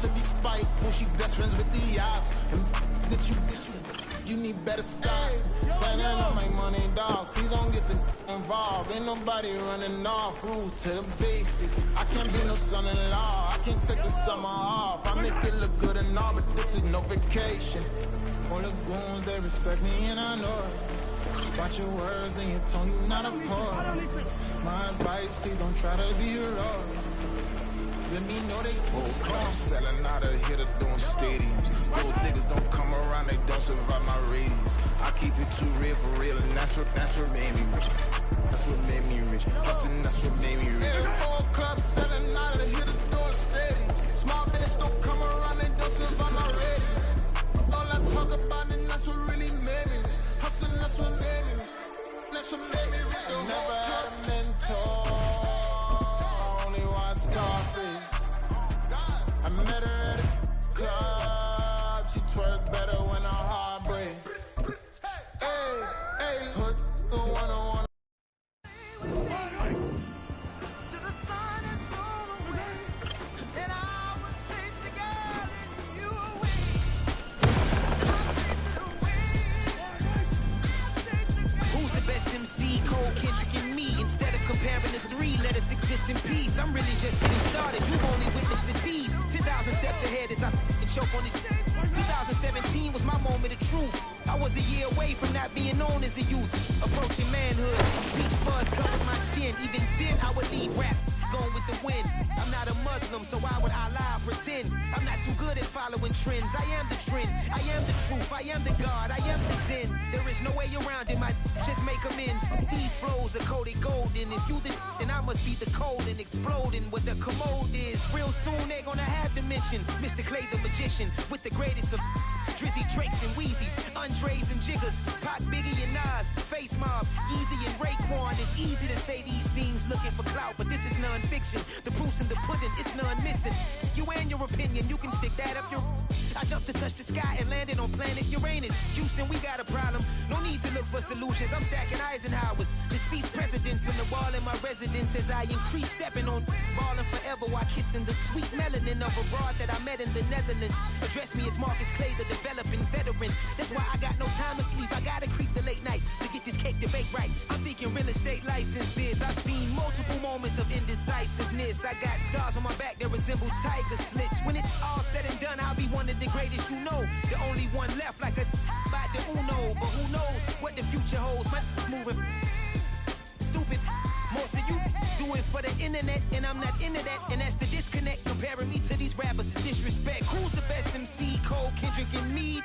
To be spiteful, she best friends with the ops. And that you need better stocks. Standing on my money, dog. Please don't get involved. Ain't nobody running off. Rules to the basics. I can't be no son-in-law. I can't take the summer off. I make it look good and all, but this is no vacation. All the goons, they respect me and I know it. Watch your words and your tone, you not a poet. My advice, please don't try to be heroic. Let me know they whole club selling out of here to doing stadiums. Gold diggers don't come around, they don't survive my radius. I keep it too real for real, and that's what made me rich. That's what made me rich. Hustling, that's what made me rich. Whole club selling out of here to doing stadiums. Small business don't come around, they don't survive my radius. All I talk about it, that's what really made me rich. Hustling, that's what made me rich. That's what made me rich. I never had a mentor. Only one Scarface. I met her at a club. She twerk better when her heart breaks. Hey, hood, the 101. Till the sun is gone away, and I will chase the girl and you away. Who's the best MC? Cole, Kendrick, and me. Instead of comparing the three, let us exist in peace. I'm really just getting started. You've only witnessed the tease. 10,000 steps ahead as I choke on this. 2017 was my moment of truth. I was a year away from not being known as a youth. Approaching manhood, peach fuzz covered my chin. Even then I would leave rap going with the wind. I'm not a Muslim, so why would I lie or pretend? I'm not too good at following trends. I am the trend, I am the truth, I am the God, I am the sin. There is no way around it, just make amends. These flows are coated golden. If you then I must be the cold and exploding what the commode is. Real soon they're gonna have to mention Mr. Clay the magician with the greatest of Drizzy, Drakes, and Wheezies, Andres and Jiggers, Pac, Biggie, and Nas, Face Mob, Yeezy, and Raekwon. It's easy to say these things looking for clout, but this is non-fiction. The proof's in the pudding, it's none missing. You and your opinion, you can stick that up your... I jumped to touch the sky and landed on planet Uranus. Houston, we got a problem. No need to look for solutions. I'm stacking Eisenhowers. Deceased presidents on the wall in my residence as I increase stepping on balling forever while kissing the sweet melanin of a broad that I met in the Netherlands. Address me as Marcus Clay, the developing veteran. That's why I got no time to sleep. I gotta creep the late night to get this cake to bake right. I'm thinking real estate licenses. I've seen multiple moments of indecisiveness. I got scars on my back that resemble tiger slits. When it's all said and done, I'll be one of the greatest you know. The only one left like a by the Uno. But who knows what the future holds. My moving stupid. Most of you do it for the internet, and I'm not into that. And that's the disconnect. Comparing me to these rappers is disrespect. Who's the best MC? Cole, Kendrick, and me?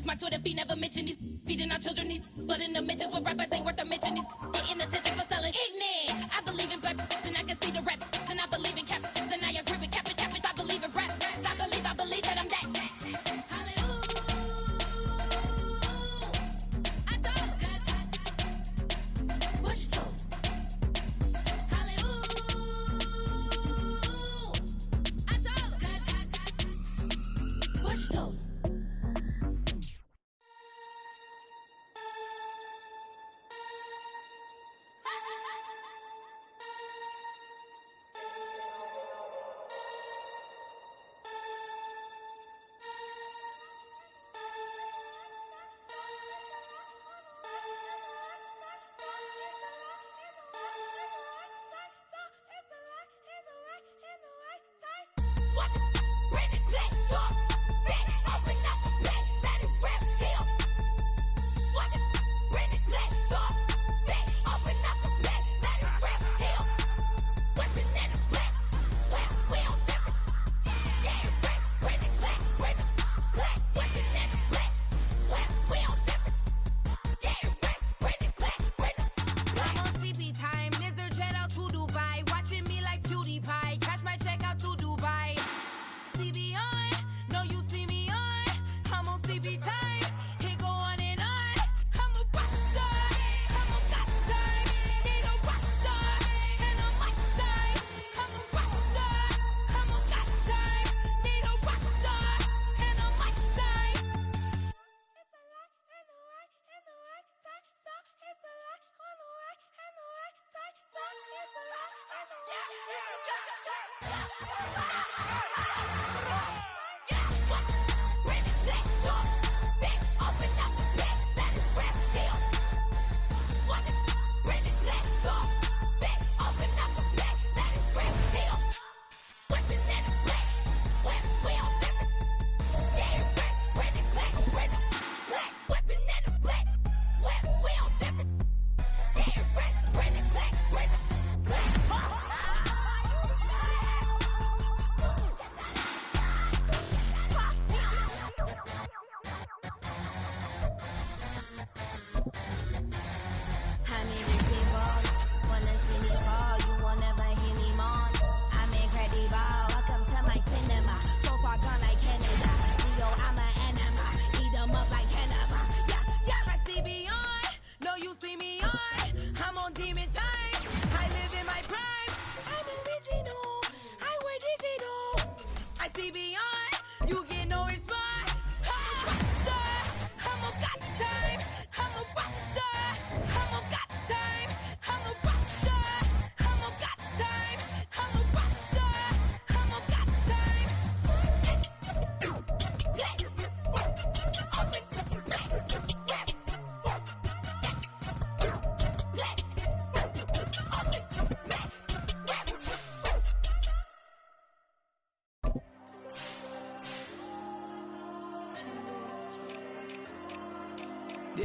My Twitter feed never mention these feeding our children these but in the mentions what rappers ain't worth a mention these getting attention for selling ignorant. I believe in black and I can see the rap and I believe in cap and I agree with cap I believe in rap I believe that I'm that.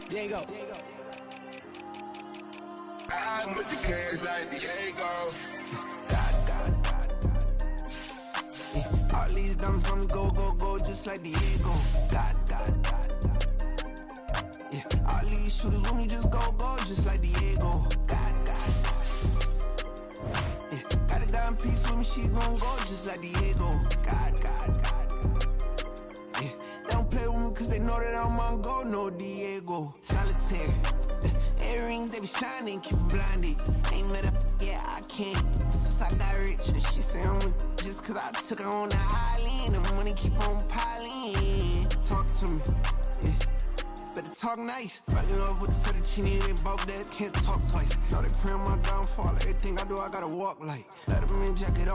Diego. I'm with the cash like Diego. All these diamonds on me go, go, go, just like Diego. God. Yeah, all these shooters on me just go, go, just like Diego. God. Yeah, got a dime piece with me, she gon' go, just like Diego. God. Yeah, they don't play with me cause they know that I'm on go, no Diego. Solitaire. Earrings, they be shining, keep blinded. Ain't met up, yeah, I can't. Since I got rich, and she say I'm a just cause I took her on the island. The money keep on piling. Talk to me, yeah. Better talk nice. Fell in love with the fettuccine, they both dead, can't talk twice. Now they pray on my downfall. Everything I do, I gotta walk like. Let them in jacket off.